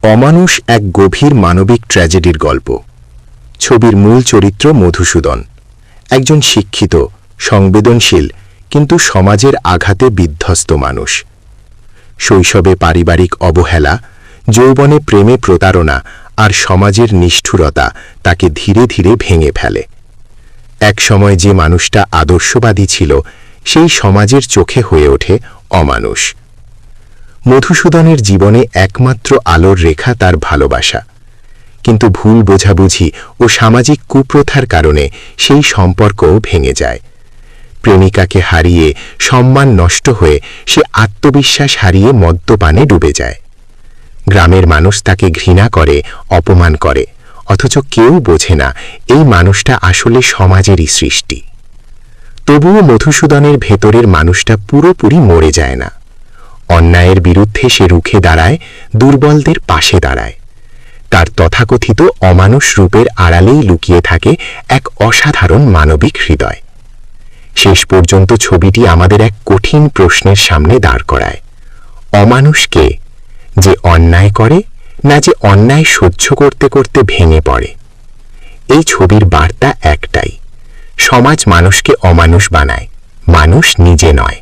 অমানুষ এক গভীর মানবিক ট্র্যাজেডির গল্প। ছবির মূল চরিত্র মধুসূদন, একজন শিক্ষিত, সংবেদনশীল কিন্তু সমাজের আঘাতে বিধ্বস্ত মানুষ। শৈশবে পারিবারিক অবহেলা, যৌবনে প্রেমে প্রতারণা আর সমাজের নিষ্ঠুরতা তাকে ধীরে ধীরে ভেঙে ফেলে। একসময় যে মানুষটা আদর্শবাদী ছিল, সেই সমাজের চোখে হয়ে ওঠে অমানুষ। মধুসূদনের জীবনে একমাত্র আলোর রেখা তার ভালোবাসা, কিন্তু ভুল বোঝাবুঝি ও সামাজিক কুপ্রথার কারণে সেই সম্পর্কও ভেঙে যায়। প্রেমিকাকে হারিয়ে, সম্মান নষ্ট হয়ে সে আত্মবিশ্বাস হারিয়ে মদ্যপানে ডুবে যায়। গ্রামের মানুষ তাকে ঘৃণা করে, অপমান করে, অথচ কেউ বোঝে না এই মানুষটা আসলে সমাজেরই সৃষ্টি। তবুও মধুসূদনের ভেতরের মানুষটা পুরোপুরি মরে যায় না। অন্যায়ের বিরুদ্ধে সে রুখে দাঁড়ায়, দুর্বলদের পাশে দাঁড়ায়। তার তথাকথিত অমানুষ রূপের আড়ালেই লুকিয়ে থাকে এক অসাধারণ মানবিক হৃদয়। শেষ পর্যন্ত ছবিটি আমাদের এক কঠিন প্রশ্নের সামনে দাঁড় করায়: অমানুষ কে? যে অন্যায় করে, না যে অন্যায় সহ্য করতে করতে ভেঙে পড়ে? এই ছবির বার্তা একটাই: সমাজ মানুষকে অমানুষ বানায়, মানুষ নিজে নয়।